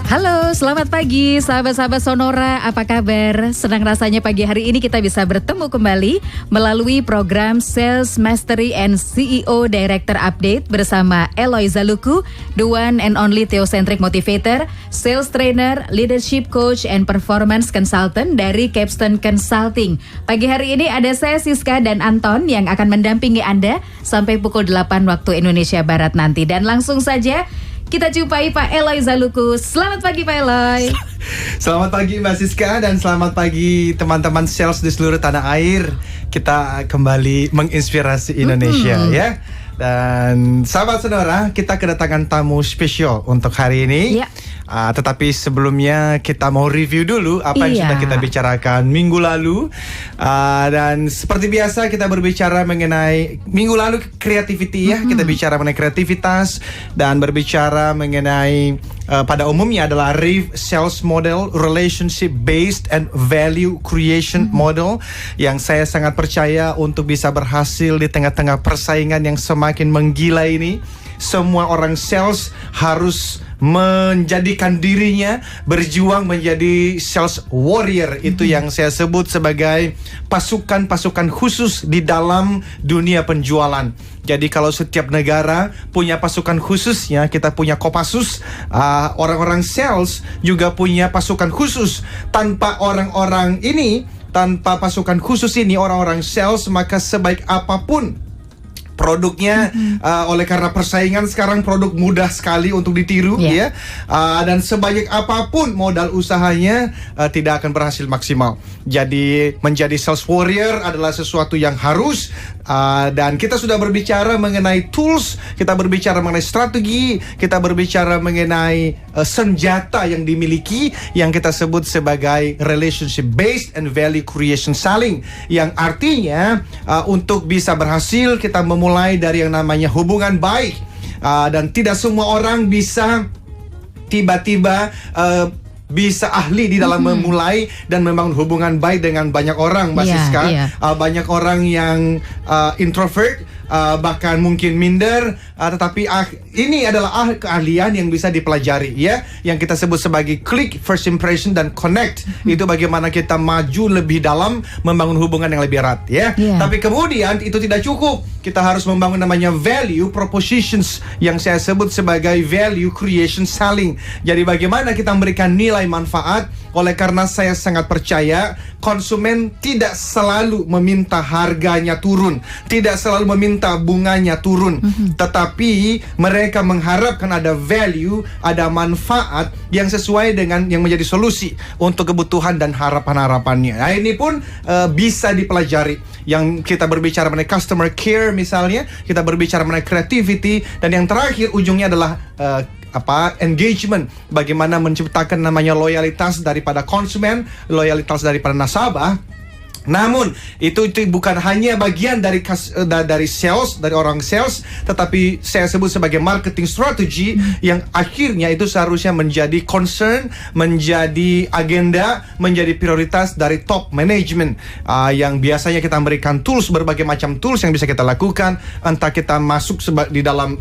Halo, selamat pagi sahabat-sahabat Sonora, apa kabar? Senang rasanya pagi hari ini kita bisa bertemu kembali melalui program Sales Mastery and CEO Director Update bersama Eloy Zaluku, the one and only Theocentric Motivator, Sales Trainer, Leadership Coach, and Performance Consultant dari Capstone Consulting. Pagi hari ini ada saya Siska dan Anton yang akan mendampingi Anda sampai pukul 8 waktu Indonesia Barat nanti. Dan langsung saja kita jumpai Pak Eloy Zaluku. Selamat pagi Pak Eloy. Selamat pagi Mbak Siska dan selamat pagi teman-teman sales di seluruh tanah air. Kita kembali menginspirasi Indonesia ya. Dan sahabat Sonora, kita kedatangan tamu spesial untuk hari ini. Tetapi sebelumnya kita mau review dulu apa yang sudah kita bicarakan minggu lalu. Dan seperti biasa kita berbicara mengenai minggu lalu creativity ya. Kita bicara mengenai kreativitas dan berbicara mengenai pada umumnya adalah RAVE Sales Model, Relationship Based and Value Creation Model, yang saya sangat percaya untuk bisa berhasil di tengah-tengah persaingan yang semakin menggila ini. Semua orang sales harus menjadikan dirinya berjuang menjadi sales warrior. Itu yang saya sebut sebagai pasukan-pasukan khusus di dalam dunia penjualan. Jadi kalau setiap negara punya pasukan khususnya, kita punya Kopassus, orang-orang sales juga punya pasukan khusus. Tanpa orang-orang ini, tanpa pasukan khusus ini, orang-orang sales, maka sebaik apapun produknya, oleh karena persaingan sekarang produk mudah sekali untuk ditiru ya. Dan sebanyak apapun modal usahanya tidak akan berhasil maksimal. Jadi menjadi sales warrior adalah sesuatu yang harus, dan kita sudah berbicara mengenai tools, kita berbicara mengenai strategi, kita berbicara mengenai senjata yang dimiliki yang kita sebut sebagai relationship based and value creation selling, yang artinya untuk bisa berhasil kita mulai dari yang namanya hubungan baik, dan tidak semua orang bisa tiba-tiba bisa ahli di dalam memulai dan membangun hubungan baik dengan banyak orang, Mbak Siska. Banyak orang yang introvert, bahkan mungkin minder, tetapi ini adalah keahlian yang bisa dipelajari ya, yang kita sebut sebagai click, first impression, dan connect. Itu bagaimana kita maju lebih dalam membangun hubungan yang lebih erat ya. Tapi kemudian itu tidak cukup, kita harus membangun namanya value propositions yang saya sebut sebagai value creation selling. Jadi bagaimana kita memberikan nilai manfaat. Oleh karena saya sangat percaya konsumen tidak selalu meminta harganya turun, tidak selalu meminta bunganya turun, tetapi mereka mengharapkan ada value, ada manfaat yang sesuai dengan yang menjadi solusi untuk kebutuhan dan harapan-harapannya. Nah, ini pun bisa dipelajari. Yang kita berbicara mengenai customer care misalnya, kita berbicara mengenai creativity, dan yang terakhir ujungnya adalah engagement, bagaimana menciptakan namanya loyalitas daripada konsumen, loyalitas daripada nasabah. Namun itu bukan hanya bagian dari sales, dari orang sales, tetapi saya sebut sebagai marketing strategy yang akhirnya itu seharusnya menjadi concern, menjadi agenda, menjadi prioritas dari top management, yang biasanya kita memberikan tools, berbagai macam tools yang bisa kita lakukan. Entah kita masuk di dalam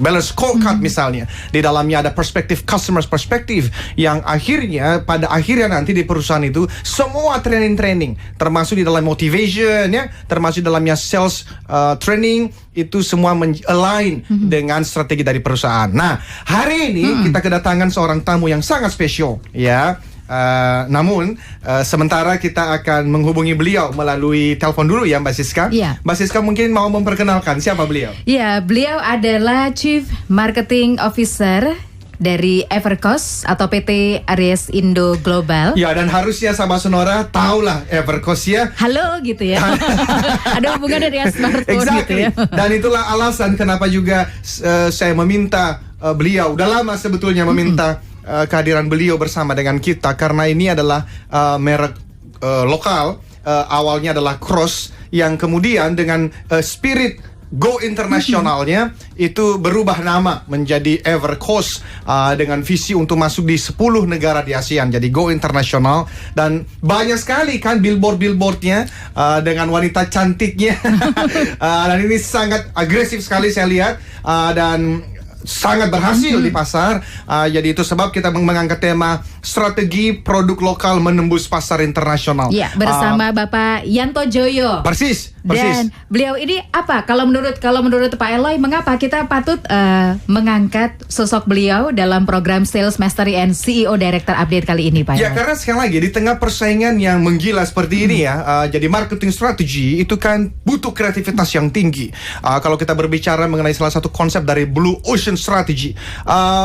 balance scorecard misalnya, di dalamnya ada perspektif customers perspektif, yang akhirnya pada akhirnya nanti di perusahaan itu semua training termasuk di dalam motivation ya, termasuk di dalamnya sales training, itu semua align dengan strategi dari perusahaan. Nah, hari ini kita kedatangan seorang tamu yang sangat spesial ya. Namun sementara kita akan menghubungi beliau melalui telepon dulu ya Mbak Siska. Mbak Siska mungkin mau memperkenalkan siapa beliau? Beliau adalah Chief Marketing Officer dari Evercost atau PT Aries Indo Global. Ya, dan harusnya sahabat Sonora tahulah Evercost ya. Halo gitu ya. Ada hubungan dari smartphone gitu ya. Dan itulah alasan kenapa juga saya meminta beliau, udah lama sebetulnya meminta kehadiran beliau bersama dengan kita, karena ini adalah merek lokal, awalnya adalah Cross, yang kemudian dengan spirit go internasionalnya itu berubah nama menjadi Evercost, dengan visi untuk masuk di 10 negara di ASEAN. Jadi go internasional, dan banyak sekali kan billboardnya dengan wanita cantiknya. Dan ini sangat agresif sekali saya lihat, dan sangat berhasil di pasar. Jadi itu sebab kita mengangkat tema strategi produk lokal menembus pasar internasional. Ya, bersama Bapak Yanto Joyo. Persis. Dan beliau ini apa? Kalau menurut Pak Eloy, mengapa kita patut mengangkat sosok beliau dalam program Sales Mastery and CEO Director Update kali ini, Pak Eloy? Ya, karena sekali lagi di tengah persaingan yang menggila seperti ini ya, jadi marketing strategi itu kan butuh kreativitas yang tinggi. Kalau kita berbicara mengenai salah satu konsep dari Blue Ocean Strategy,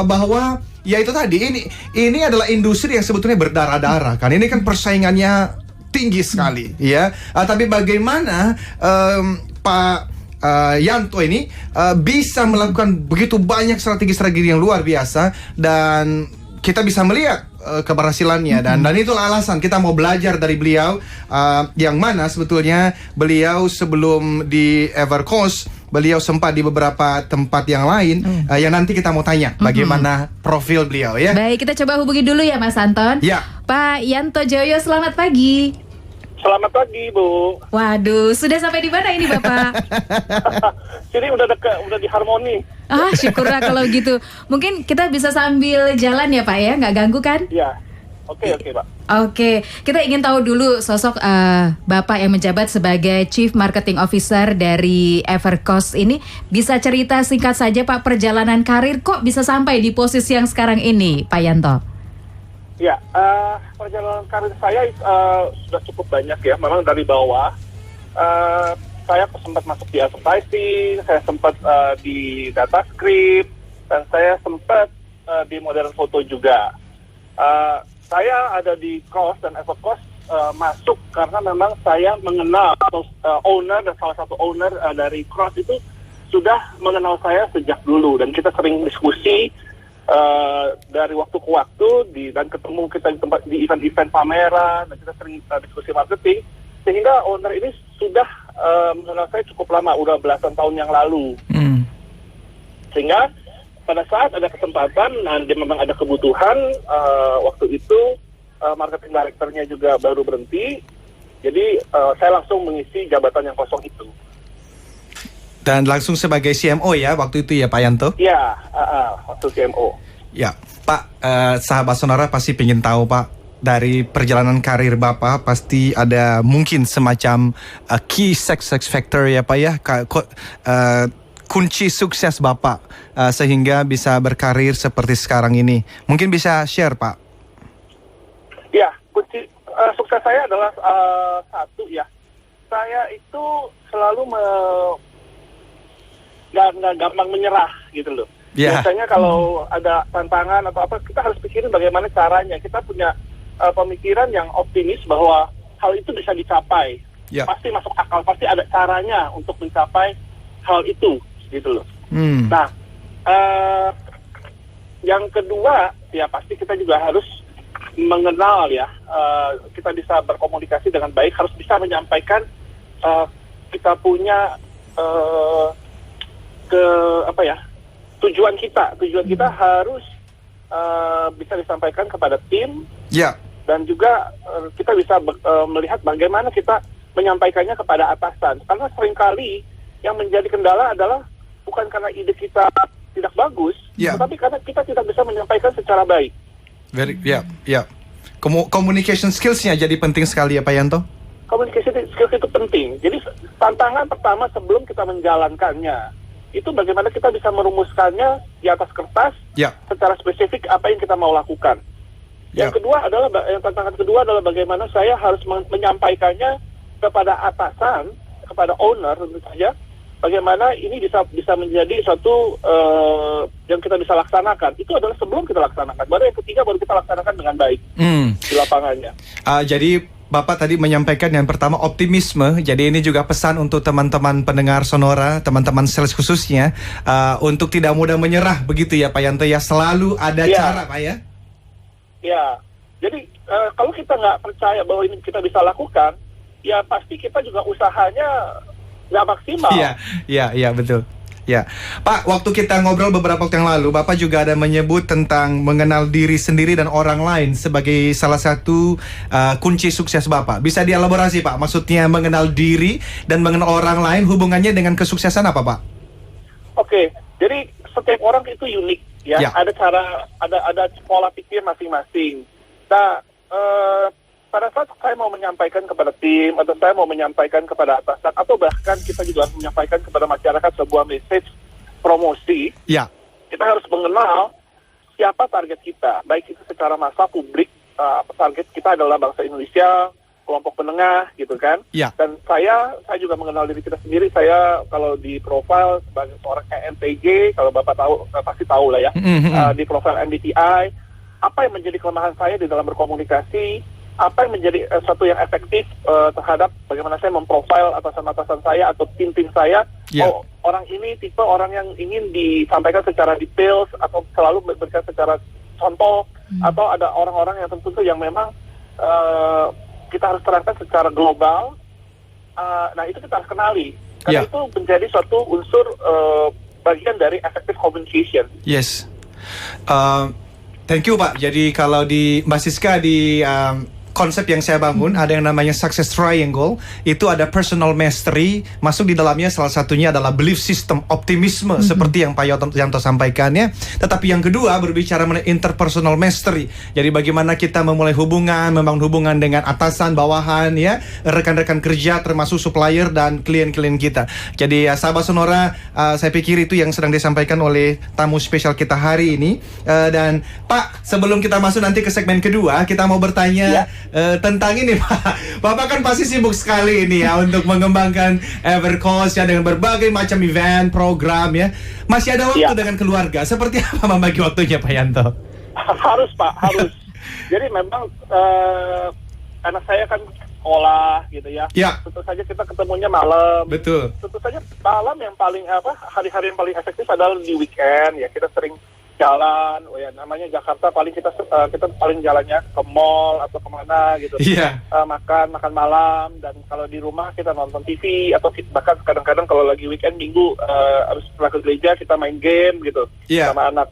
bahwa ya itu tadi, ini adalah industri yang sebetulnya berdarah-darah kan. Ini kan persaingannya tinggi sekali ya. Tapi bagaimana Pak Yanto ini bisa melakukan begitu banyak strategi-strategi yang luar biasa, dan kita bisa melihat keberhasilannya, dan itulah alasan kita mau belajar dari beliau, yang mana sebetulnya beliau sebelum di Evercost beliau sempat di beberapa tempat yang lain, yang nanti kita mau tanya bagaimana profil beliau ya. Baik, kita coba hubungi dulu ya Mas Anton. Ya. Pak Yanto Joyo, selamat pagi. Selamat pagi, Bu. Waduh, sudah sampai di mana ini Bapak? Sini udah dekat, udah di Harmoni. Syukurlah kalau gitu. Mungkin kita bisa sambil jalan ya Pak ya, nggak ganggu kan? Ya, oke Pak. Oke, kita ingin tahu dulu sosok Bapak yang menjabat sebagai Chief Marketing Officer dari Evercost ini. Bisa cerita singkat saja Pak, perjalanan karir kok bisa sampai di posisi yang sekarang ini, Pak Yanto? Ya, perjalanan karir saya sudah cukup banyak ya. Memang dari bawah, saya sempat masuk di advertising, saya sempat di data script, dan saya sempat di modern foto juga. Saya ada di Cross dan Evercost masuk karena memang saya mengenal owner, dan salah satu owner dari Cross itu sudah mengenal saya sejak dulu, dan kita sering diskusi dari waktu ke waktu dan ketemu kita di event-event pameran, dan kita sering diskusi marketing, sehingga owner ini sudah mengenal saya cukup lama, udah belasan tahun yang lalu. Sehingga pada saat ada kesempatan dan memang ada kebutuhan, waktu itu marketing director-nya juga baru berhenti, jadi saya langsung mengisi jabatan yang kosong itu. Dan langsung sebagai CMO ya waktu itu ya Pak Yanto? Iya, waktu CMO. Ya, Pak, sahabat Sonora pasti pengen tahu Pak, dari perjalanan karir Bapak pasti ada mungkin semacam key success factor ya Pak ya, kunci sukses Bapak sehingga bisa berkarir seperti sekarang ini. Mungkin bisa share Pak? Ya, kunci sukses saya adalah satu ya, saya itu selalu nggak gampang menyerah gitu loh. Biasanya kalau ada tantangan atau apa, kita harus pikirin bagaimana caranya. Kita punya pemikiran yang optimis bahwa hal itu bisa dicapai. Pasti masuk akal, pasti ada caranya untuk mencapai hal itu gitu loh. Nah, yang kedua ya pasti kita juga harus mengenal ya, kita bisa berkomunikasi dengan baik, harus bisa menyampaikan kita punya tujuan kita harus bisa disampaikan kepada tim, dan juga kita bisa melihat bagaimana kita menyampaikannya kepada atasan. Karena seringkali yang menjadi kendala adalah bukan karena ide kita tidak bagus, tetapi karena kita tidak bisa menyampaikan secara baik. Communication skills-nya jadi penting sekali ya Pak Yanto? Communication skills itu penting. Jadi tantangan pertama sebelum kita menjalankannya, itu bagaimana kita bisa merumuskannya di atas kertas secara spesifik apa yang kita mau lakukan. Yang kedua adalah tantangan kedua adalah bagaimana saya harus menyampaikannya kepada atasan, kepada owner tentu saja, bagaimana ini bisa menjadi suatu yang kita bisa laksanakan. Itu adalah sebelum kita laksanakan. Baru yang ketiga baru kita laksanakan dengan baik di lapangannya. Jadi Bapak tadi menyampaikan yang pertama optimisme. Jadi ini juga pesan untuk teman-teman pendengar Sonora, teman-teman sales khususnya, untuk tidak mudah menyerah begitu ya Pak Yanto ya. Selalu ada cara Pak ya. Ya, jadi kalau kita nggak percaya bahwa ini kita bisa lakukan, ya pasti kita juga usahanya nggak maksimal. Iya betul. Ya, Pak, waktu kita ngobrol beberapa waktu yang lalu, Bapak juga ada menyebut tentang mengenal diri sendiri dan orang lain sebagai salah satu kunci sukses Bapak. Bisa dielaborasi Pak, maksudnya mengenal diri dan mengenal orang lain hubungannya dengan kesuksesan apa Pak? Oke, jadi setiap orang itu unik ya. Ya. Ada cara, ada pola pikir masing-masing. Nah, pada saat saya mau menyampaikan kepada tim atau saya mau menyampaikan kepada atasan atau bahkan kita juga harus menyampaikan kepada masyarakat sebuah message promosi, Ya. kita harus mengenal siapa target kita, baik itu secara massa publik, target kita adalah bangsa Indonesia, kelompok menengah gitu kan. Ya. Dan saya juga mengenal diri kita sendiri. Saya kalau di profil sebagai seorang ENTJ, kalau Bapak tahu pasti tahu lah ya, di profil MBTI, apa yang menjadi kelemahan saya di dalam berkomunikasi, apa yang menjadi sesuatu yang efektif terhadap bagaimana saya memprofil atasan-atasan saya atau tim-tim saya. Oh, orang ini tipe orang yang ingin disampaikan secara detail atau selalu berbicara secara contoh, atau ada orang-orang yang tentu yang memang kita harus terangkan secara global. Nah, itu kita harus kenali. Karena itu menjadi suatu unsur bagian dari effective communication. Yes. Thank you, Pak. Jadi kalau di Mbak Siska di konsep yang saya bangun ada yang namanya success triangle. Itu ada personal mastery, masuk di dalamnya salah satunya adalah belief system, optimisme seperti yang Pak Yanto sampaikan ya. Tetapi yang kedua berbicara mengenai interpersonal mastery. Jadi bagaimana kita memulai hubungan, membangun hubungan dengan atasan, bawahan ya, rekan-rekan kerja termasuk supplier dan klien-klien kita. Jadi sahabat Sonora, saya pikir itu yang sedang disampaikan oleh tamu spesial kita hari ini. Dan Pak, sebelum kita masuk nanti ke segmen kedua, kita mau bertanya tentang ini, Pak. Bapak kan pasti sibuk sekali ini ya untuk mengembangkan Evercost ya dengan berbagai macam event, program ya. Masih ada waktu dengan keluarga. Seperti apa membagi waktunya, Pak Yanto? Harus, Pak, harus. Jadi memang anak saya kan sekolah gitu ya. Tentu saja kita ketemunya malam. Betul. Tentu saja malam yang paling hari-hari yang paling efektif adalah di weekend ya. Kita sering jalan, namanya Jakarta paling kita paling jalannya ke mall atau kemana gitu, makan malam, dan kalau di rumah kita nonton TV atau bahkan kadang-kadang kalau lagi weekend minggu habis setelah ke gereja kita main game gitu sama anak.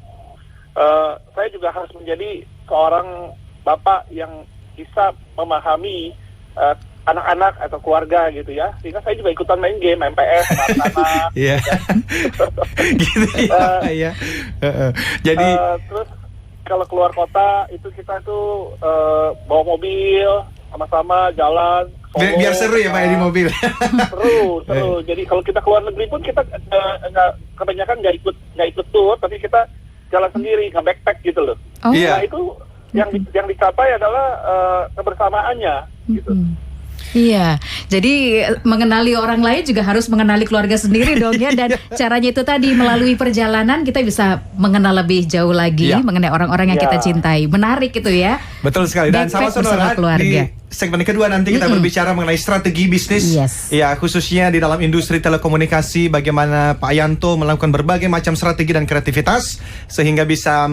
Saya juga harus menjadi seorang bapak yang bisa memahami anak-anak atau keluarga gitu ya, sehingga saya juga ikutan main game, main PS sama anak-anak. Gitu ya. Jadi terus kalau keluar kota itu kita tuh bawa mobil sama-sama jalan. Biar seru ya Pak di mobil. Seru. Jadi kalau kita keluar negeri pun kita kebanyakan nggak ikut tour, tapi kita jalan sendiri, nggak backpack gitu loh. Nah itu yang dicapai adalah kebersamaannya gitu. Iya, jadi mengenali orang lain juga harus mengenali keluarga sendiri dong ya. Dan caranya itu tadi, melalui perjalanan kita bisa mengenal lebih jauh lagi mengenai orang-orang yang kita cintai. Menarik itu ya. Betul sekali. Dan sama Sonora, di segmen kedua nanti kita berbicara mengenai strategi bisnis. Ya, khususnya di dalam industri telekomunikasi, bagaimana Pak Yanto melakukan berbagai macam strategi dan kreativitas sehingga bisa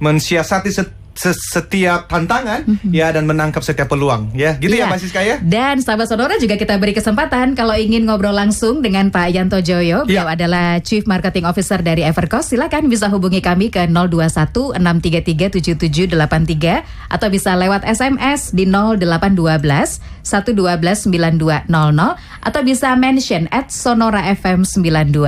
mensiasati setiap tantangan ya, dan menangkap setiap peluang ya, gitu ya Mbak Siska ya. Dan sahabat Sonora juga kita beri kesempatan kalau ingin ngobrol langsung dengan Pak Yanto Joyo. Beliau adalah Chief Marketing Officer dari Evercost. Silakan bisa hubungi kami ke 021-633-7783 atau bisa lewat SMS di 0812-112-9200 atau bisa mention @SonoraFM92.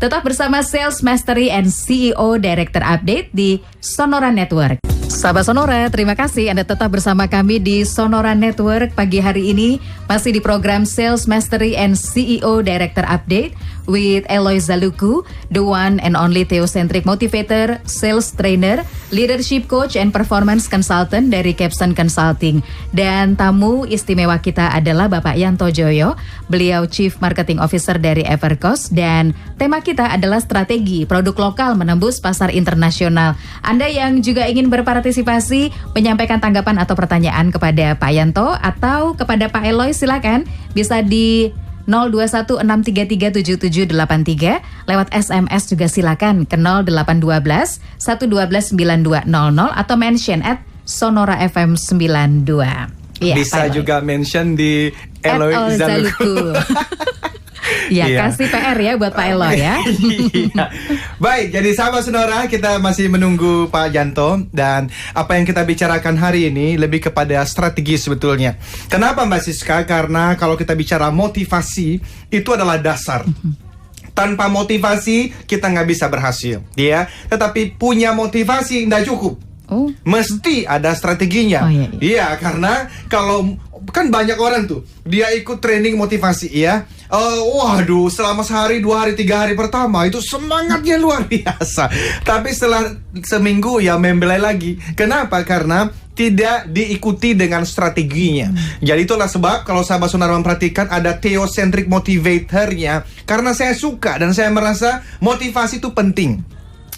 Tetap bersama Sales Mastery and CEO Director Update di Sonora Network. Sahabat Sonora, terima kasih Anda tetap bersama kami di Sonora Network pagi hari ini. Masih di program Sales Mastery and CEO Director Update with Eloy Zaluku, the one and only Theocentric Motivator, Sales Trainer, Leadership Coach and Performance Consultant dari Capstan Consulting. Dan tamu istimewa kita adalah Bapak Yanto Joyo. Beliau Chief Marketing Officer dari Evercost, dan tema kita adalah strategi produk lokal menembus pasar internasional. Anda yang juga ingin berpartisipasi, menyampaikan tanggapan atau pertanyaan kepada Pak Yanto atau kepada Pak Eloy, silakan bisa di 021-633-7783. Lewat SMS juga silakan ke 0812-112-9200 atau mention @SonoraFM92. Ya, bisa juga mention di Eloy Zaluku. Kasih PR ya buat Pak Eloy ya. Baik, jadi sahabat Sonora, kita masih menunggu Pak Yanto, dan apa yang kita bicarakan hari ini lebih kepada strategi sebetulnya. Kenapa Mbak Siska? Karena kalau kita bicara motivasi, itu adalah dasar. Tanpa motivasi kita nggak bisa berhasil, ya. Tetapi punya motivasi nggak cukup. Mesti ada strateginya. Iya, karena kalau kan banyak orang tuh dia ikut training motivasi, ya. Waduh, selama sehari, 2 hari, 3 hari pertama itu semangatnya luar biasa. Tapi setelah seminggu ya membelai lagi. Kenapa? Karena tidak diikuti dengan strateginya. Jadi itulah sebab kalau sahabat Sonora memperhatikan ada theocentric motivatornya. Karena saya suka dan saya merasa motivasi itu penting.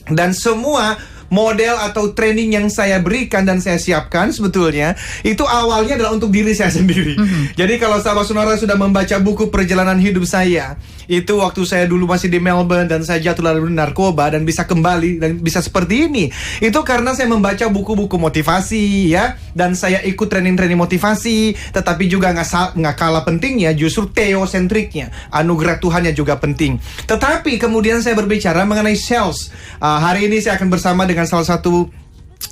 Dan semua model atau training yang saya berikan dan saya siapkan sebetulnya itu awalnya adalah untuk diri saya sendiri. Jadi kalau sahabat Sonora sudah membaca buku perjalanan hidup saya, itu waktu saya dulu masih di Melbourne dan saya jatuh lalu narkoba dan bisa kembali dan bisa seperti ini, itu karena saya membaca buku-buku motivasi, ya, dan saya ikut training-training motivasi. Tetapi juga nggak kalah pentingnya justru theocentricnya, anugerah Tuhannya juga penting. Tetapi kemudian saya berbicara mengenai sales. Hari ini saya akan bersama dengan salah satu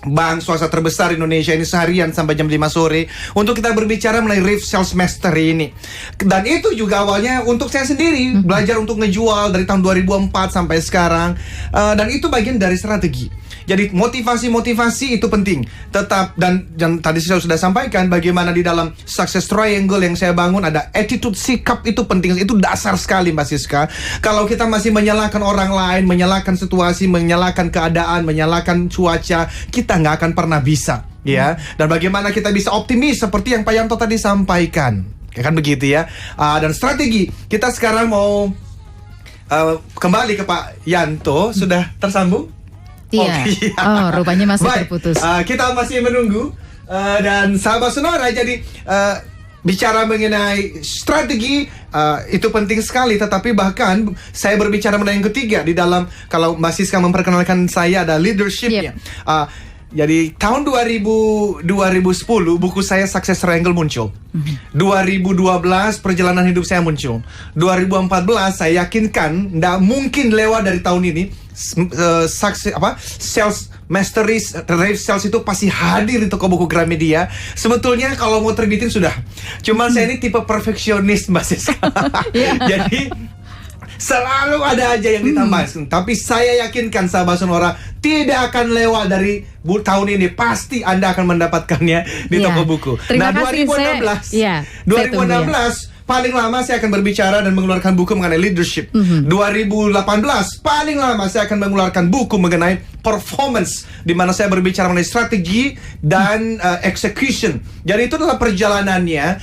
bank swasta terbesar Indonesia ini seharian sampai jam 5 sore untuk kita berbicara mengenai Reef Sales Mastery ini. Dan itu juga awalnya untuk saya sendiri, belajar untuk ngejual dari tahun 2004 sampai sekarang. Dan itu bagian dari strategi. Jadi motivasi itu penting. Tetap dan tadi saya sudah sampaikan bagaimana di dalam success triangle yang saya bangun ada attitude, sikap itu penting. Itu dasar sekali Mbak Siska. Kalau kita masih menyalahkan orang lain, menyalahkan situasi, menyalahkan keadaan, menyalahkan cuaca, kita nggak akan pernah bisa, ya. Dan bagaimana kita bisa optimis seperti yang Pak Yanto tadi sampaikan, ya kan begitu, ya. Dan strategi kita sekarang mau kembali ke Pak Yanto. Sudah tersambung? Iya. Rupanya masih terputus. Kita masih menunggu. Dan sahabat Sonora, jadi bicara mengenai strategi itu penting sekali. Tetapi bahkan saya berbicara mengenai yang ketiga di dalam, kalau Mbak Siska memperkenalkan saya, ada leadershipnya. Jadi tahun 2010 buku saya Success Triangle muncul. 2012 perjalanan hidup saya muncul. 2014 saya yakinkan nggak mungkin lewat dari tahun ini. Sales Mastery, Reef Sales itu pasti hadir di toko buku Gramedia. Sebetulnya kalau mau terbitin sudah. Cuman saya ini tipe perfeksionis Mbak Siska. Jadi selalu ada aja yang ditambah. Tapi saya yakinkan sahabat Sonora tidak akan lewat dari tahun ini. Pasti Anda akan mendapatkannya di toko buku. Terima kasih, 2016 paling lama saya akan berbicara dan mengeluarkan buku mengenai leadership. 2018 paling lama saya akan mengeluarkan buku mengenai performance, di mana saya berbicara mengenai strategi dan execution. Jadi itu adalah perjalanannya.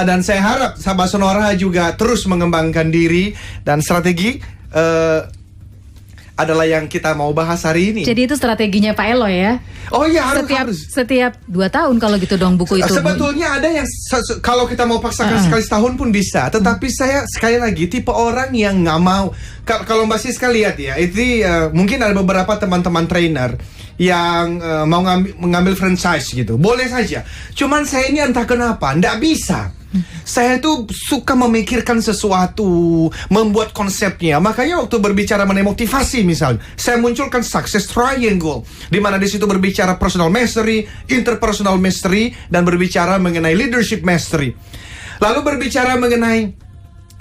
Dan saya harap sahabat Sonora juga terus mengembangkan diri dan strategi. Adalah yang kita mau bahas hari ini. Jadi itu strateginya Pak Elo, ya? Oh iya, harus. Setiap 2 tahun kalau gitu dong buku itu. Sebetulnya ada yang kalau kita mau paksakan sekali setahun pun bisa. Tetapi saya sekali lagi tipe orang yang nggak mau. Kalau Mbak Siska lihat, ya, itu mungkin ada beberapa teman-teman trainer yang mau mengambil franchise gitu. Boleh saja. Cuman saya ini entah kenapa nggak bisa. Saya tuh suka memikirkan sesuatu, membuat konsepnya. Makanya waktu berbicara mengenai motivasi misalnya, saya munculkan Success Triangle, di mana di situ berbicara personal mastery, interpersonal mastery, dan berbicara mengenai leadership mastery. Lalu berbicara mengenai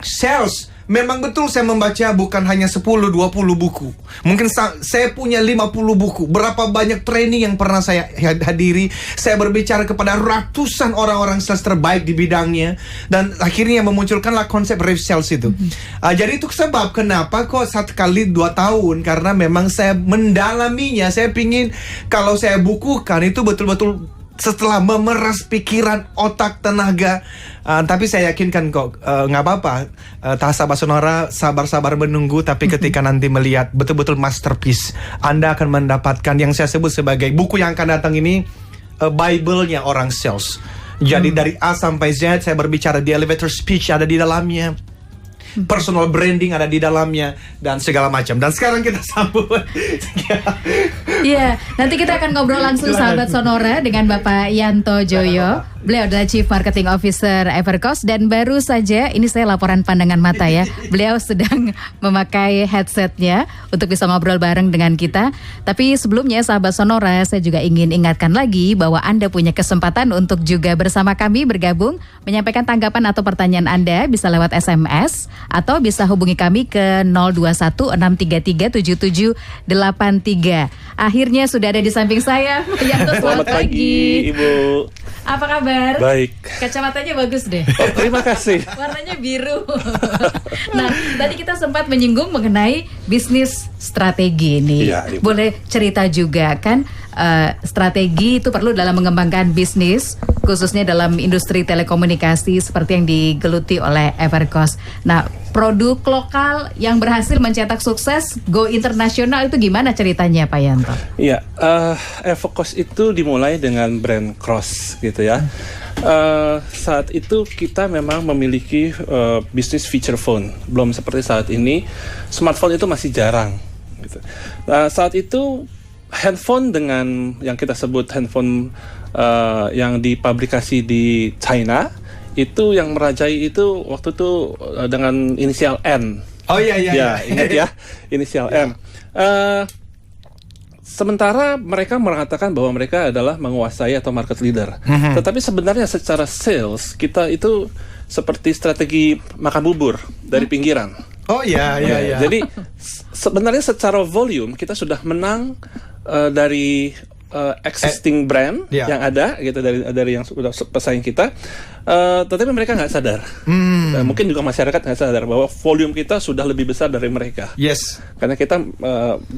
sales. Memang betul saya membaca bukan hanya 10-20 buku. Mungkin saya punya 50 buku. Berapa banyak training yang pernah saya hadiri. Saya berbicara kepada ratusan orang-orang sales terbaik di bidangnya. Dan akhirnya memunculkanlah konsep Reef Sales itu. Jadi itu sebab kenapa kok 1 kali 2 tahun. Karena memang saya mendalaminya. Saya pingin kalau saya bukukan itu betul-betul setelah memeras pikiran, otak, tenaga. Tapi saya yakinkan kok nggak apa-apa. Sahabat Sonora sabar-sabar menunggu. Tapi ketika nanti melihat betul-betul masterpiece, Anda akan mendapatkan yang saya sebut sebagai buku yang akan datang ini, Bible-nya orang sales. Jadi dari A sampai Z saya berbicara di elevator speech ada di dalamnya, personal branding ada di dalamnya, dan segala macam. Dan sekarang kita sambut. Iya, nanti kita akan ngobrol langsung sahabat Sonora dengan Bapak Yanto Joyo. Beliau adalah Chief Marketing Officer Evercost dan baru saja, ini saya laporan pandangan mata ya, beliau sedang memakai headsetnya untuk bisa ngobrol bareng dengan kita. Tapi sebelumnya sahabat Sonora, saya juga ingin ingatkan lagi bahwa Anda punya kesempatan untuk juga bersama kami bergabung, menyampaikan tanggapan atau pertanyaan Anda bisa lewat SMS atau bisa hubungi kami ke 0216337783. Akhirnya sudah ada di samping saya, Yanto. Selamat pagi, Ibu. Apa kabar? Baik. Kacamatanya bagus deh. Oh, terima kasih. Warnanya biru. Nah, tadi kita sempat menyinggung mengenai bisnis strategi nih. Iya, Ibu. Boleh cerita juga kan, strategi itu perlu dalam mengembangkan bisnis, khususnya dalam industri telekomunikasi seperti yang digeluti oleh Evercost. Nah, produk lokal yang berhasil mencetak sukses go internasional itu gimana ceritanya, Pak Yanto? Iya, Evercost itu dimulai dengan brand Cross gitu ya. Saat itu kita memang memiliki bisnis feature phone, belum seperti saat ini. Smartphone itu masih jarang gitu. Saat itu handphone dengan yang kita sebut handphone yang dipabrikasi di China, itu yang merajai itu waktu itu dengan inisial N. Oh iya. Ingat ya, inisial N. Sementara mereka mengatakan bahwa mereka adalah menguasai atau market leader. Tetapi sebenarnya secara sales kita itu seperti strategi makan bubur dari pinggiran. Oh iya. Jadi sebenarnya secara volume kita sudah menang dari existing brand yang ada gitu, dari yang sudah pesaing kita, tetapi mereka nggak sadar. Mungkin juga masyarakat nggak sadar bahwa volume kita sudah lebih besar dari mereka. Yes. Karena kita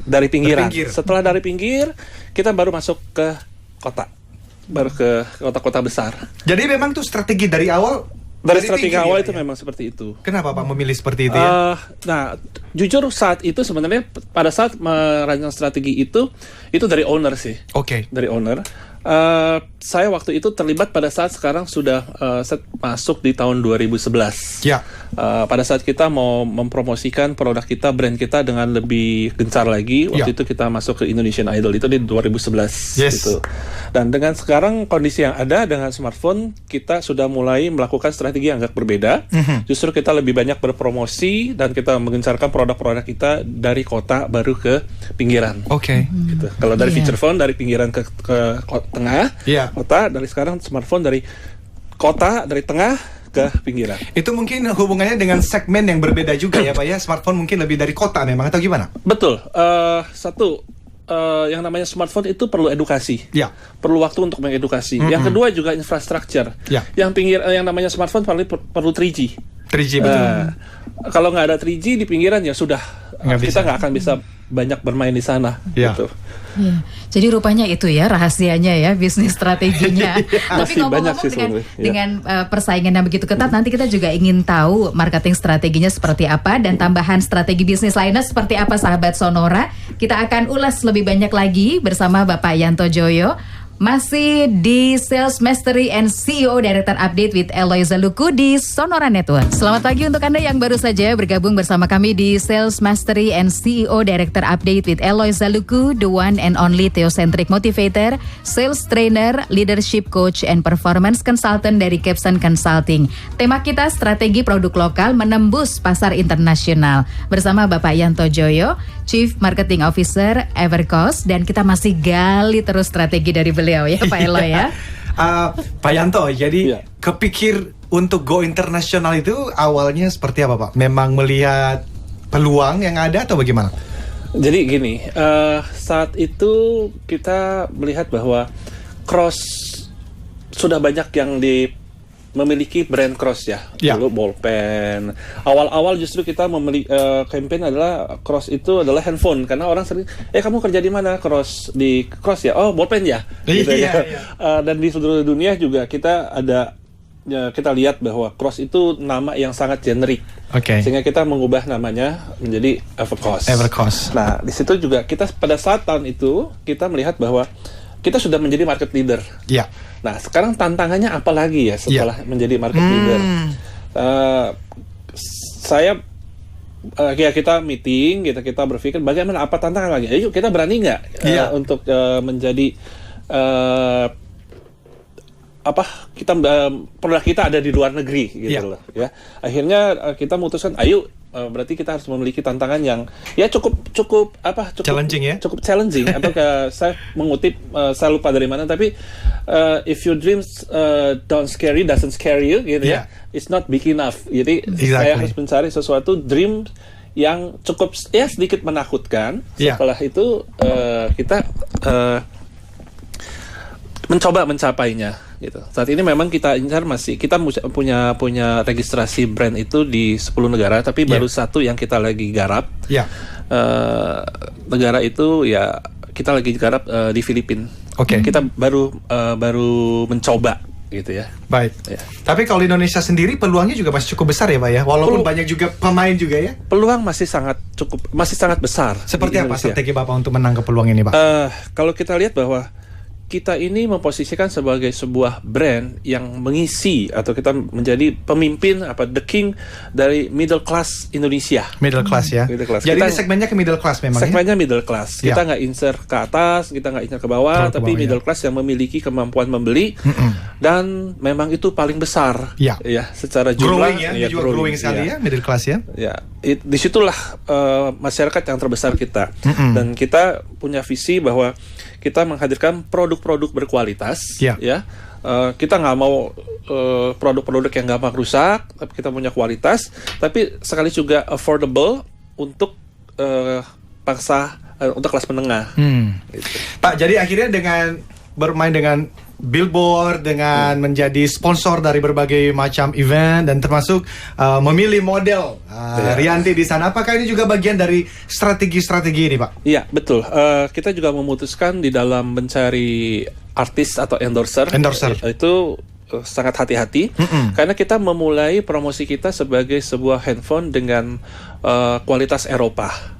dari pinggiran. Terpinggir. Setelah dari pinggir kita baru masuk ke kota, baru ke kota-kota besar. Jadi memang tuh strategi dari awal. Dari strategi pinggir, awal ya, itu Pak, ya? memang seperti itu. Kenapa Pak memilih seperti itu ya? Nah, jujur saat itu sebenarnya pada saat merancang strategi itu dari owner sih. Oke. Dari owner. Saya waktu itu terlibat pada saat sekarang sudah masuk di tahun 2011. Ya. Pada saat kita mau mempromosikan produk kita, brand kita dengan lebih gencar lagi, waktu itu kita masuk ke Indonesian Idol itu di 2011. Yes. Gitu. Dan dengan sekarang kondisi yang ada dengan smartphone, kita sudah mulai melakukan strategi yang agak berbeda. Justru kita lebih banyak berpromosi dan kita menggencarkan produk-produk kita dari kota baru ke pinggiran. Oke. Gitu. Kalau dari feature phone dari pinggiran ke tengah, kota, dari sekarang smartphone dari kota, dari tengah ke pinggiran. Itu mungkin hubungannya dengan segmen yang berbeda juga ya Pak ya. Smartphone mungkin lebih dari kota memang atau gimana? Betul. Satu, yang namanya smartphone itu perlu edukasi. Ya. Perlu waktu untuk mengedukasi. Yang kedua juga infrastruktur. Ya. Yang namanya smartphone perlu 3G. 3G betul. Kalau nggak ada 3G di pinggiran ya sudah, kita nggak akan bisa banyak bermain di sana. Ya. Gitu. Ya, jadi rupanya itu ya rahasianya ya bisnis strateginya. Tapi Masih banyak ngomong-ngomong sih dengan, sebenarnya. dengan persaingan yang begitu ketat, nanti kita juga ingin tahu marketing strateginya seperti apa dan tambahan strategi bisnis lainnya seperti apa, sahabat Sonora. Kita akan ulas lebih banyak lagi bersama Bapak Yanto Joyo. Masih di Sales Mastery and CEO Director Update with Eloy Zaluku di Sonora Network. Selamat pagi untuk Anda yang baru saja bergabung bersama kami di Sales Mastery and CEO Director Update with Eloy Zaluku, the one and only Theocentric Motivator, Sales Trainer, Leadership Coach, and Performance Consultant dari Capson Consulting. Tema kita strategi produk lokal menembus pasar internasional. Bersama Bapak Yanto Joyo, Chief Marketing Officer Evercost, dan kita masih gali terus strategi dari beliau ya Pak Eloy ya. Pak Yanto, jadi kepikir untuk go internasional itu awalnya seperti apa Pak? Memang melihat peluang yang ada atau bagaimana? Jadi gini, saat itu kita melihat bahwa Cross sudah banyak yang memiliki brand Cross ya. Dulu bolpen. Awal-awal justru kita memiliki campaign adalah Cross itu adalah handphone, karena orang sering, kamu kerja di mana? Cross, di Cross ya. Oh, bolpen ya. Gitu ya. Dan di seluruh dunia juga kita ada, kita lihat bahwa Cross itu nama yang sangat generik. Sehingga kita mengubah namanya menjadi Evercost. Nah, di situ juga kita pada saat tahun itu kita melihat bahwa kita sudah menjadi market leader. Nah, sekarang tantangannya apa lagi ya setelah menjadi market leader? Kita meeting, kita berpikir bagaimana, apa tantangan lagi? Ayo kita berani nggak untuk menjadi produk kita ada di luar negeri gitu loh ya. Akhirnya kita memutuskan ayo berarti kita harus memiliki tantangan yang ya cukup challenging ya. Cukup challenging atau saya mengutip saya lupa dari mana tapi if your dreams doesn't scare you gitu ya. It's not big enough. Jadi saya harus mencari sesuatu dream yang cukup ya sedikit menakutkan. Setelah itu kita mencoba mencapainya gitu. Saat ini memang kita punya registrasi brand itu di 10 negara tapi baru satu yang kita lagi garap. Negara itu ya kita lagi garap di Filipina. Kita baru mencoba gitu ya. Baik. Tapi kalau di Indonesia sendiri peluangnya juga masih cukup besar ya Pak ya. Walaupun banyak juga pemain juga ya. Peluang masih sangat besar. Seperti apa strategi Bapak untuk menangkap peluang ini Pak? Kalau kita lihat bahwa kita ini memposisikan sebagai sebuah brand yang mengisi atau kita menjadi pemimpin the king dari middle class Indonesia. Middle class ya. Jadi kita, segmennya ke middle class memang. Segmennya middle class. Kita nggak insert ke atas, kita nggak insert ke bawah, tapi middle class yang memiliki kemampuan membeli dan memang itu paling besar. Ya, secara jumlah. Growing sekali ya middle class ya. Disitulah masyarakat yang terbesar kita. Dan kita punya visi bahwa kita menghadirkan produk-produk berkualitas, kita nggak mau produk-produk yang gampang rusak, tapi kita punya kualitas, tapi sekali juga affordable untuk untuk kelas menengah. Gitu. Pak, jadi akhirnya dengan bermain dengan billboard, dengan menjadi sponsor dari berbagai macam event dan termasuk memilih model Rianti di sana. Apakah ini juga bagian dari strategi-strategi ini, Pak? Iya, betul. Kita juga memutuskan di dalam mencari artis atau endorser. Itu sangat hati-hati karena kita memulai promosi kita sebagai sebuah handphone dengan kualitas Eropa.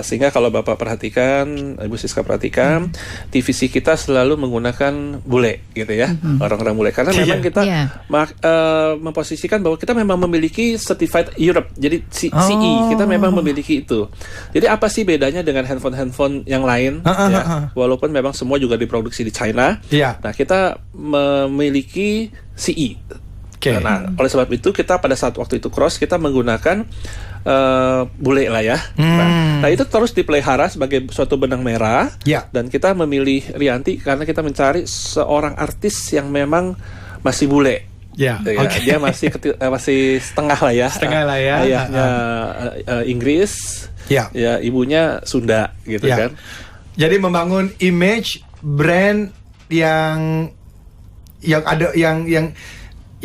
Sehingga kalau Bapak perhatikan, Ibu Siska perhatikan, TVC kita selalu menggunakan bule gitu ya, orang-orang bule. Karena memang kita memposisikan bahwa kita memang memiliki Certified Europe, jadi CE, kita memang memiliki itu. Jadi apa sih bedanya dengan handphone-handphone yang lain? Walaupun memang semua juga diproduksi di China, nah kita memiliki CE. Nah, oleh sebab itu kita pada saat waktu itu cross kita menggunakan bule lah ya. Nah itu terus dipelihara sebagai suatu benang merah. Dan kita memilih Rianti karena kita mencari seorang artis yang memang masih bule. Dia masih setengah lah ya. Ayahnya Inggris. Ya ibunya Sunda gitu kan. Jadi membangun image brand yang ada yang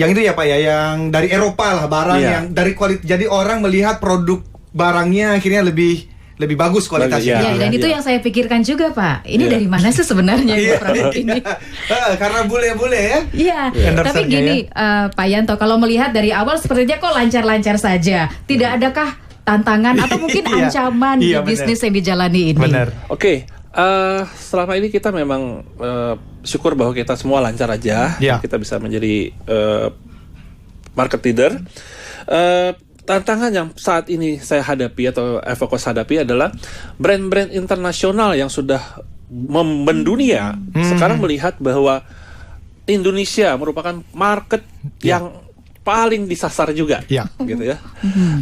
itu ya Pak ya, yang dari Eropa lah, barang yang dari kualitas. Jadi orang melihat produk barangnya akhirnya lebih bagus kualitasnya. Dan itu yang saya pikirkan juga Pak. Ini dari mana sih sebenarnya produk ini? Karena bule-bule ya. Tapi gini Pak Yanto, kalau melihat dari awal sepertinya kok lancar-lancar saja. Tidak adakah tantangan atau mungkin ancaman di bisnis yang dijalani ini? Selama ini kita memang syukur bahwa kita semua lancar aja, kita bisa menjadi market leader. Tantangan yang saat ini saya hadapi atau Evocos hadapi adalah brand-brand internasional yang sudah mendunia sekarang melihat bahwa Indonesia merupakan market yang paling disasar juga, gitu ya.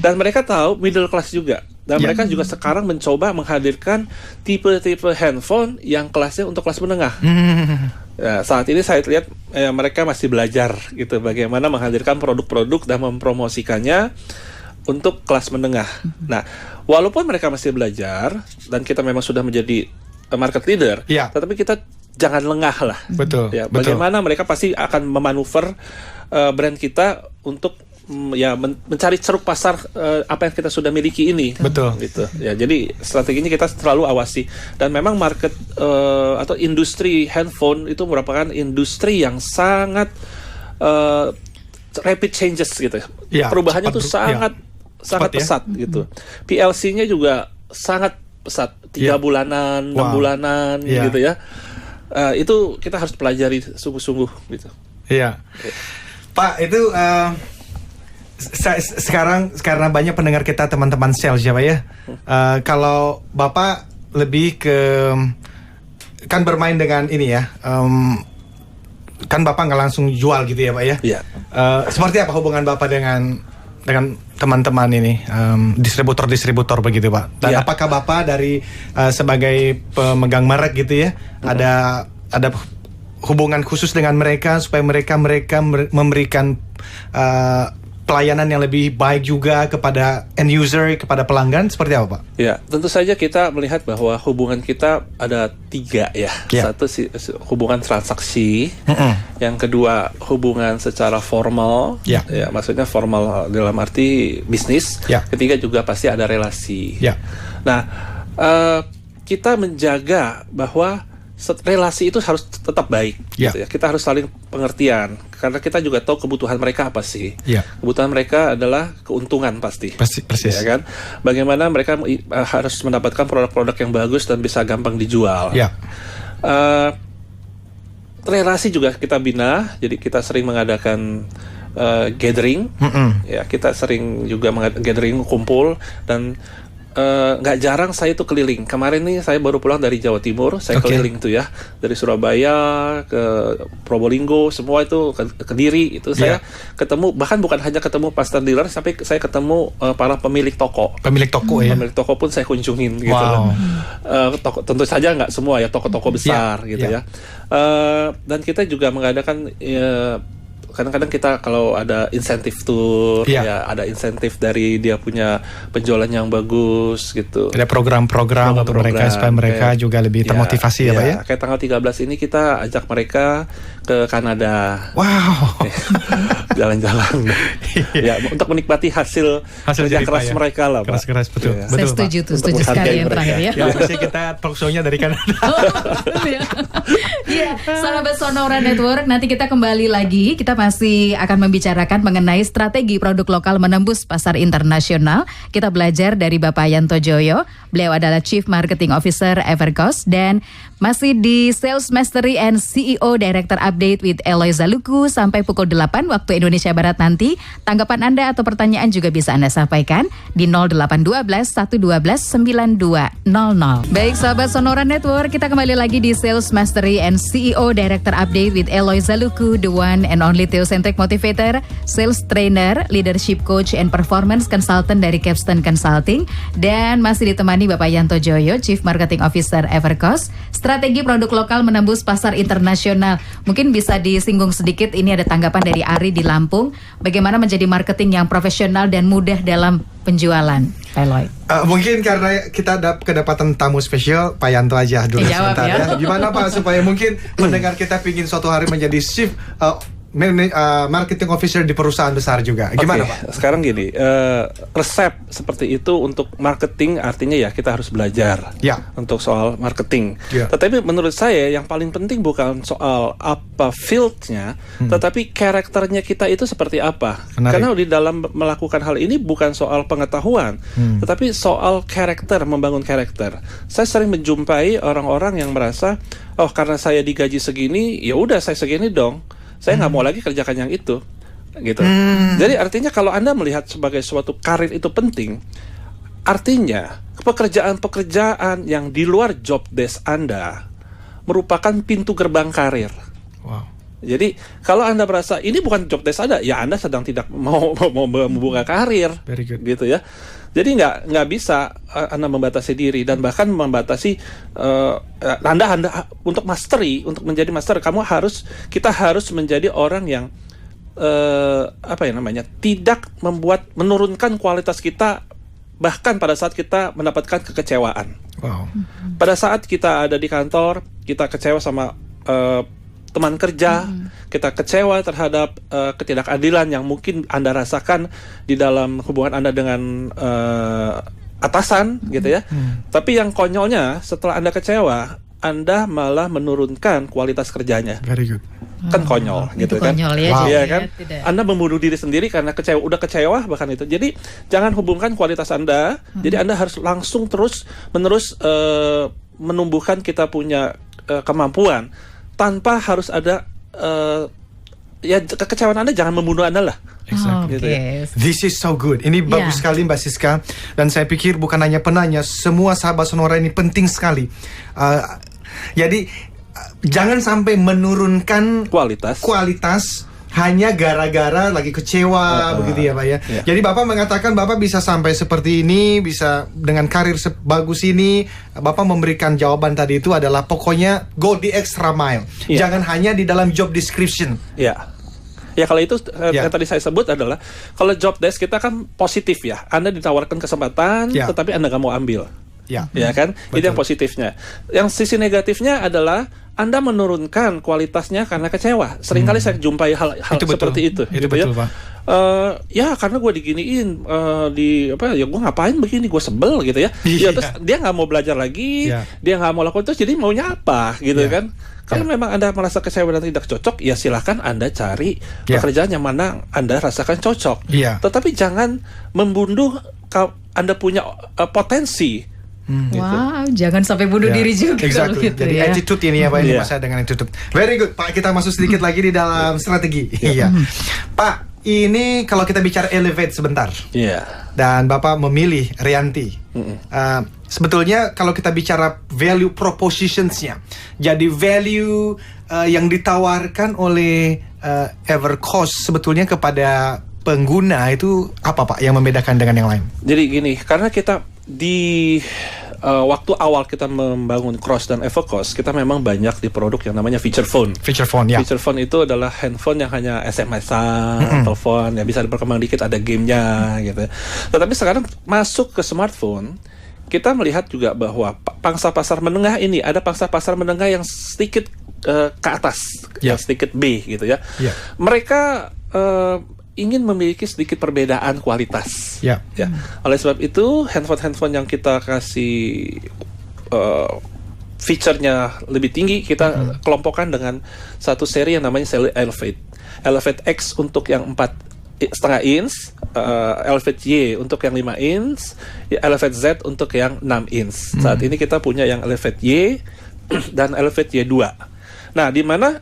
Dan mereka tahu middle class juga. Dan mereka juga sekarang mencoba menghadirkan tipe-tipe handphone yang kelasnya untuk kelas menengah. Saat ini saya lihat mereka masih belajar gitu bagaimana menghadirkan produk-produk dan mempromosikannya untuk kelas menengah. Nah, walaupun mereka masih belajar dan kita memang sudah menjadi market leader, tetapi kita jangan lengah lah. Bagaimana mereka pasti akan memanuver brand kita untuk mencari ceruk pasar apa yang kita sudah miliki ini. Gitu. Ya, jadi strateginya kita selalu awasi. Dan memang market atau industri handphone itu merupakan industri yang sangat rapid changes gitu. Perubahannya tuh sangat pesat gitu. PLC-nya juga sangat pesat. 3 bulanan, 6 bulanan gitu ya. Itu kita harus pelajari sungguh-sungguh gitu. Pak, itu sekarang karena banyak pendengar kita teman-teman sales ya Pak ya. Kalau Bapak lebih ke kan bermain dengan ini ya, kan Bapak nggak langsung jual gitu ya Pak ya? Iya. Seperti apa hubungan Bapak dengan teman-teman ini, distributor begitu Pak? Dan apakah Bapak dari sebagai pemegang merek gitu ya, ada hubungan khusus dengan mereka supaya mereka memberikan pelayanan yang lebih baik juga kepada end user, kepada pelanggan, seperti apa Pak? Ya, tentu saja kita melihat bahwa hubungan kita ada 3 ya. Satu hubungan transaksi, yang kedua hubungan secara formal, ya maksudnya formal dalam arti bisnis. Ketiga juga pasti ada relasi. Nah, kita menjaga bahwa relasi itu harus tetap baik, gitu ya. Kita harus saling pengertian, karena kita juga tahu kebutuhan mereka apa sih. Kebutuhan mereka adalah keuntungan pasti. Persis. Ya kan? Bagaimana mereka harus mendapatkan produk-produk yang bagus dan bisa gampang dijual. Relasi juga kita bina, jadi kita sering mengadakan gathering. Ya, kita sering juga gathering, kumpul, dan nggak jarang saya itu keliling. Kemarin nih saya baru pulang dari Jawa Timur, saya keliling tuh ya, dari Surabaya ke Probolinggo, semua itu ke Kediri itu saya ketemu, bahkan bukan hanya ketemu pasar dealer, sampai saya ketemu para pemilik toko. Pemilik toko pun saya kunjungin gitu loh. Toko, tentu saja nggak semua ya, toko-toko besar gitu ya. Dan kita juga mengadakan kadang-kadang kita kalau ada insentif tour, ya ada insentif dari dia punya penjualan yang bagus gitu. Ada program-program untuk mereka supaya mereka juga lebih termotivasi ya Pak ya. Kayak tanggal 13 ini kita ajak mereka ke Kanada. Wow. Jalan-jalan. Ya, untuk menikmati hasil kerja keras mereka lah Pak. Keras betul. Saya setuju sekali yang terakhir ya. Pasti kita talk show-nya dari Kanada. Iya, sahabat Sonora Network, nanti kita kembali lagi. Kita masih akan membicarakan mengenai strategi produk lokal menembus pasar internasional. Kita belajar dari Bapak Yanto Joyo. Beliau adalah Chief Marketing Officer Evercost, dan masih di Sales Mastery and CEO Director Update with Eloy Zaluku sampai pukul 8 waktu Indonesia Barat nanti. Tanggapan Anda atau pertanyaan juga bisa Anda sampaikan di 0812 112 9200. Baik sahabat Sonora Network, kita kembali lagi di Sales Mastery and CEO Director Update with Eloy Zaluku, the one and only Theocentric Motivator, Sales Trainer, Leadership Coach and Performance Consultant dari Capstone Consulting, dan masih ditemani Bapak Yanto Joyo, Chief Marketing Officer Evercost. Strategi produk lokal menembus pasar internasional. Mungkin bisa disinggung sedikit, ini ada tanggapan dari Ari di Lampung. Bagaimana menjadi marketing yang profesional dan mudah dalam penjualan, Eloy? Mungkin karena kita kedapatan tamu spesial, Pak Yanto aja dulu sebentar ya. Gimana Pak, supaya mungkin mendengar kita pingin suatu hari menjadi Chief Marketing Officer di perusahaan besar juga. Gimana Pak? Sekarang gini, resep seperti itu untuk marketing artinya ya kita harus belajar untuk soal marketing. Tetapi menurut saya yang paling penting bukan soal apa fieldnya, tetapi karakternya kita itu seperti apa. Karena di dalam melakukan hal ini bukan soal pengetahuan, tetapi soal karakter, membangun karakter. Saya sering menjumpai orang-orang yang merasa, oh karena saya digaji segini, ya udah saya segini dong. Saya nggak mau lagi kerjakan yang itu, gitu. Jadi artinya kalau Anda melihat sebagai suatu karir itu penting, artinya pekerjaan-pekerjaan yang di luar job desk Anda merupakan pintu gerbang karir. Jadi kalau Anda merasa ini bukan job desk Anda, ya Anda sedang tidak mau membuka karir, gitu ya. Jadi nggak bisa Anda membatasi diri, dan bahkan membatasi Anda untuk mastery, untuk menjadi master, kita harus menjadi orang yang tidak menurunkan kualitas kita, bahkan pada saat kita mendapatkan kekecewaan. Pada saat kita ada di kantor, kita kecewa sama teman kerja, kita kecewa terhadap ketidakadilan yang mungkin Anda rasakan di dalam hubungan Anda dengan atasan, gitu ya. Tapi yang konyolnya, setelah Anda kecewa, Anda malah menurunkan kualitas kerjanya. Very good. Kan konyol, gitu kan? Konyol ya, iya kan? Anda membunuh diri sendiri karena udah kecewa bahkan itu. Jadi jangan hubungkan kualitas Anda. Jadi Anda harus langsung terus-menerus menumbuhkan kita punya kemampuan, tanpa harus ada kekecewaan Anda jangan membunuh Anda lah. Exactly. Gitu ya. This is so good. Ini bagus sekali Mbak Siska. Dan saya pikir bukan hanya penanya, semua sahabat Sonora ini penting sekali. Jadi jangan sampai menurunkan kualitas hanya gara-gara lagi kecewa begitu ya Pak ya. Jadi Bapak mengatakan Bapak bisa sampai seperti ini, bisa dengan karir sebagus ini. Bapak memberikan jawaban tadi itu adalah pokoknya go the extra mile. Jangan hanya di dalam job description. Ya kalau itu yang tadi saya sebut adalah kalau job desk kita kan positif ya. Anda ditawarkan kesempatan tetapi Anda nggak mau ambil. Ya kan? Betul. Itu yang positifnya. Yang sisi negatifnya adalah Anda menurunkan kualitasnya karena kecewa. Seringkali saya jumpai hal seperti itu. Itu betul, Pak. Ya karena gue diginiin ya gue ngapain begini, gue sebel gitu ya. Ya terus dia nggak mau belajar lagi, dia nggak mau lakukan, terus jadi maunya apa gitu kan? Kalau memang Anda merasa kecewa dan tidak cocok, ya silahkan Anda cari pekerjaan yang mana Anda rasakan cocok. Tetapi jangan membunuh Anda punya potensi. Wow, jangan sampai bunuh diri juga. Exactly. Gitu. Jadi attitude ini ya Pak, ini masalah dengan attitude. Very good Pak, kita masuk sedikit lagi di dalam strategi. Pak, ini kalau kita bicara elevate sebentar. Dan Bapak memilih Rianti. Sebetulnya kalau kita bicara value propositionsnya, jadi value yang ditawarkan oleh Evercost sebetulnya kepada pengguna itu apa Pak yang membedakan dengan yang lain? Jadi gini, karena kita di waktu awal kita membangun Cross dan Evercost, kita memang banyak di produk yang namanya feature phone. Feature phone itu adalah handphone yang hanya SMS-an, telepon, ya bisa berkembang dikit, ada gamenya gitu. Tetapi sekarang masuk ke smartphone, kita melihat juga bahwa pangsa pasar menengah ini ada pangsa pasar menengah yang sedikit ke atas, yang sedikit B gitu ya. Mereka ingin memiliki sedikit perbedaan kualitas. Oleh sebab itu handphone yang kita kasih feature-nya lebih tinggi, kita kelompokkan dengan satu seri yang namanya seri Elevate X untuk yang 4,5 inch, Elevate Y untuk yang 5 inch, Elevate Z untuk yang 6 inch. Saat ini kita punya yang Elevate Y dan Elevate Y2. Nah, di mana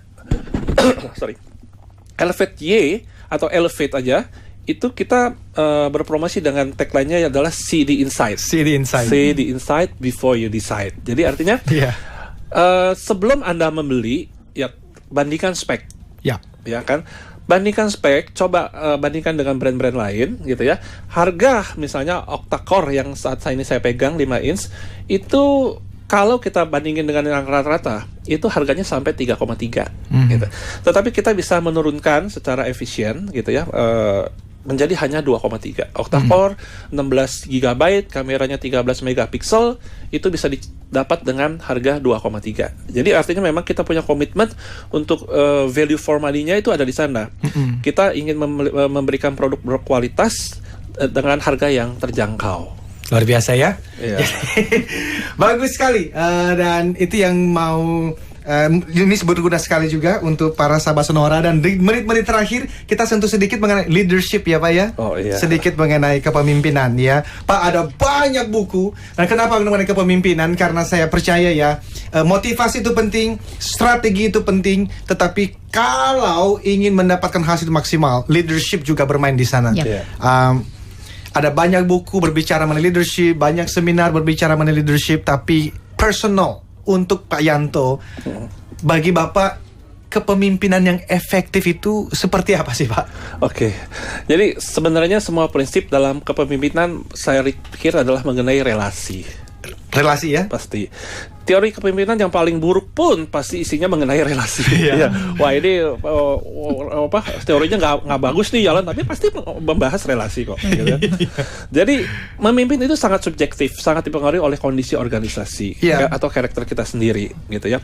Elevate Y atau Elevate aja itu kita berpromosi dengan tagline-nya adalah see the inside. See the inside before you decide. Jadi artinya sebelum Anda membeli, ya bandingkan spek. Ya kan? Bandingkan spek, coba bandingkan dengan brand-brand lain gitu ya. Harga misalnya octa-core yang saat ini saya pegang 5 inch itu kalau kita bandingin dengan yang rata-rata, itu harganya sampai 3,3 gitu. Tetapi kita bisa menurunkan secara efisien gitu ya, menjadi hanya 2,3. Octa-core 16 GB, kameranya 13 megapiksel, itu bisa didapat dengan harga 2,3. Jadi artinya memang kita punya komitmen untuk value for money-nya itu ada di sana. Kita ingin memberikan produk berkualitas dengan harga yang terjangkau. Luar biasa ya. Bagus sekali. Dan itu yang mau ini berguna sekali juga untuk para sahabat Sonora. Dan di menit-menit terakhir kita sentuh sedikit mengenai leadership ya Pak ya. Sedikit mengenai kepemimpinan ya Pak. Ada banyak buku. Dan kenapa mengenai kepemimpinan? Karena saya percaya ya, motivasi itu penting, strategi itu penting, tetapi kalau ingin mendapatkan hasil maksimal, leadership juga bermain di sana. Ada banyak buku berbicara mengenai leadership, banyak seminar berbicara mengenai leadership, tapi personal untuk Pak Yanto, bagi Bapak kepemimpinan yang efektif itu seperti apa sih Pak? Jadi sebenarnya semua prinsip dalam kepemimpinan saya pikir adalah mengenai relasi. Relasi ya? Pasti. Teori kepemimpinan yang paling buruk pun pasti isinya mengenai relasi. Wah ini teorinya nggak bagus nih jalan, tapi pasti membahas relasi kok. Gitu. Jadi memimpin itu sangat subjektif, sangat dipengaruhi oleh kondisi organisasi atau karakter kita sendiri, gitu ya.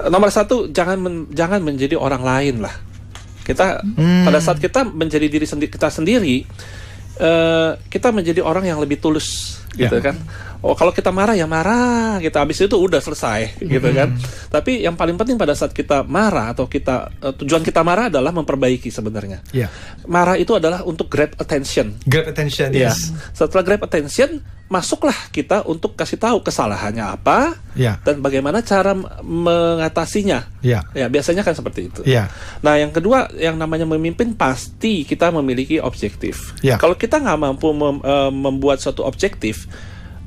Nomor satu, jangan menjadi orang lain lah. Kita pada saat kita menjadi diri kita sendiri, kita menjadi orang yang lebih tulus, gitu kan. Kalau kita marah ya marah, kita habis itu udah selesai, gitu kan. Tapi yang paling penting pada saat kita marah atau tujuan kita marah adalah memperbaiki sebenarnya. Marah itu adalah untuk grab attention. Yes. Setelah grab attention, masuklah kita untuk kasih tahu kesalahannya apa dan bagaimana cara mengatasinya. Ya biasanya kan seperti itu. Nah yang kedua, yang namanya memimpin pasti kita memiliki objektif. Kalau kita nggak mampu membuat suatu objektif,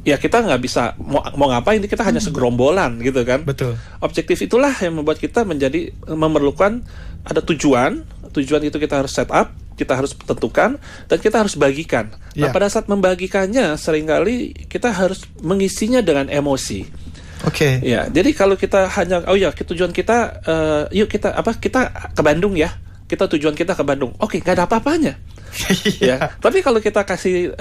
ya kita nggak bisa mau ngapain, kita hanya segerombolan gitu kan. Betul. Objektif itulah yang membuat kita menjadi memerlukan ada tujuan itu kita harus set up, kita harus tentukan, dan kita harus bagikan. Nah, pada saat membagikannya seringkali kita harus mengisinya dengan emosi. Oke. Ya, jadi kalau kita hanya tujuan kita yuk kita ke Bandung ya. Tujuan kita ke Bandung. Oke, nggak ada apa-apanya. Ya, tapi kalau kita kasih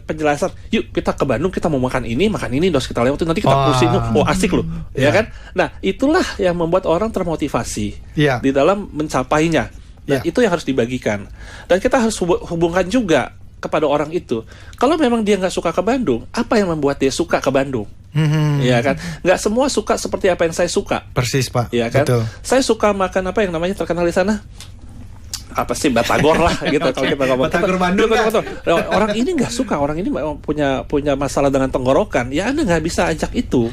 penjelasan, yuk kita ke Bandung, kita mau makan ini, terus kita lewatin, nanti kita pusing, asik loh, ya kan? Nah, itulah yang membuat orang termotivasi di dalam mencapainya. Dan itu yang harus dibagikan. Dan kita harus hubungkan juga kepada orang itu. Kalau memang dia nggak suka ke Bandung, apa yang membuat dia suka ke Bandung? Ya kan? Nggak semua suka seperti apa yang saya suka. Persis, Pak. Ya kan? Betul. Saya suka makan apa yang namanya terkenal di sana? Apa sih, batagor lah gitu. Kalau kita ngomong batagor Bandung kan? Orang ini nggak suka, orang ini punya masalah dengan tenggorokan, ya Anda nggak bisa ajak itu,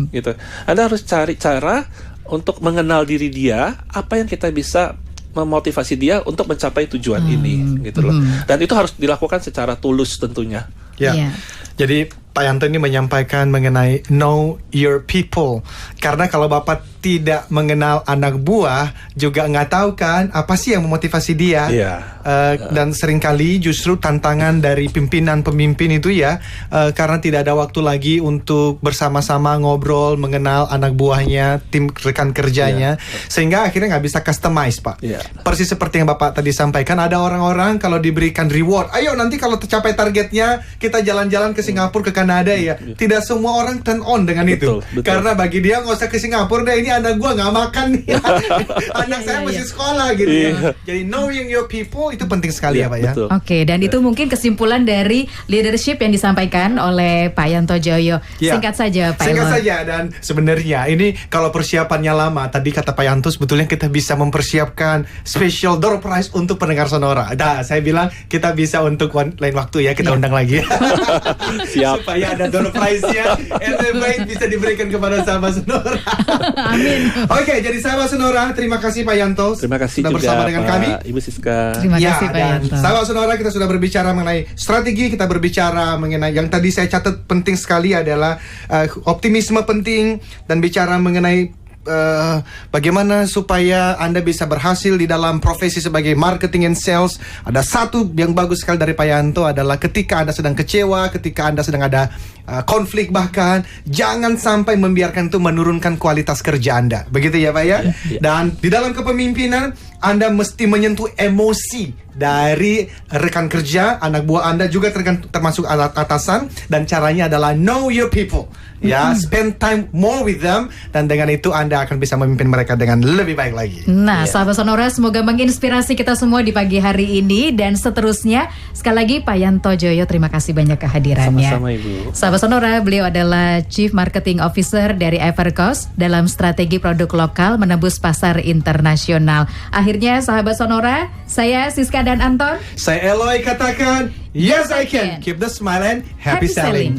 gitu. Anda harus cari cara untuk mengenal diri dia, apa yang kita bisa memotivasi dia untuk mencapai tujuan ini, gitu loh. Dan itu harus dilakukan secara tulus tentunya. Jadi Pak Yanto ini menyampaikan mengenai know your people. Karena kalau Bapak tidak mengenal anak buah, juga nggak tahu kan apa sih yang memotivasi dia. Dan seringkali justru tantangan dari pimpinan-pemimpin itu karena tidak ada waktu lagi untuk bersama-sama ngobrol, mengenal anak buahnya, tim rekan kerjanya, sehingga akhirnya nggak bisa customize, Pak. Persis seperti yang Bapak tadi sampaikan, ada orang-orang kalau diberikan reward, ayo nanti kalau tercapai targetnya kita jalan-jalan ke Singapura, ke Kanada ya. Tidak semua orang turn on dengan itu. Karena bagi dia nggak usah ke Singapura deh, ini anak gua nggak makan nih. Anak saya masih sekolah gitu ya. Jadi knowing your people itu penting sekali ya Pak ya. Oke, dan itu mungkin kesimpulan dari leadership yang disampaikan oleh Pak Yanto Joyo. Singkat saja Pak. Singkat saja, dan sebenarnya ini kalau persiapannya lama, tadi kata Pak Yanto sebetulnya kita bisa mempersiapkan special door prize untuk pendengar Sonora. Nah, saya bilang kita bisa untuk lain waktu ya, kita undang lagi. Siap. Supaya ada door prize-nya yang terbaik bisa diberikan kepada sahabat Sonora. Amin. Oke, jadi sahabat Sonora, terima kasih Pak Yanto. Terima kasih sudah juga bersama dengan Pak kami. Ibu Siska. Terima kasih Pak dan Yanto. sahabat Sonora, kita sudah berbicara mengenai strategi, kita berbicara mengenai yang tadi saya catat penting sekali adalah optimisme penting, dan bicara mengenai bagaimana supaya Anda bisa berhasil di dalam profesi sebagai marketing and sales. Ada satu yang bagus sekali dari Pak Yanto adalah ketika Anda sedang kecewa, ketika Anda sedang ada konflik bahkan, jangan sampai membiarkan itu menurunkan kualitas kerja Anda. Begitu ya Pak ya? Dan di dalam kepemimpinan Anda mesti menyentuh emosi dari rekan kerja, anak buah Anda juga termasuk atasan, dan caranya adalah know your people. Ya, spend time more with them, dan dengan itu Anda akan bisa memimpin mereka dengan lebih baik lagi. Nah, sahabat Sonora, semoga menginspirasi kita semua di pagi hari ini dan seterusnya. Sekali lagi Pak Yanto Joyo, terima kasih banyak kehadirannya. Sama-sama Ibu. Sahabat Sonora, beliau adalah Chief Marketing Officer dari Evercost dalam strategi produk lokal menembus pasar internasional. Akhirnya sahabat Sonora, saya Siska dan Anton. Saya Eloy katakan, yes I can. Keep the smile and happy selling.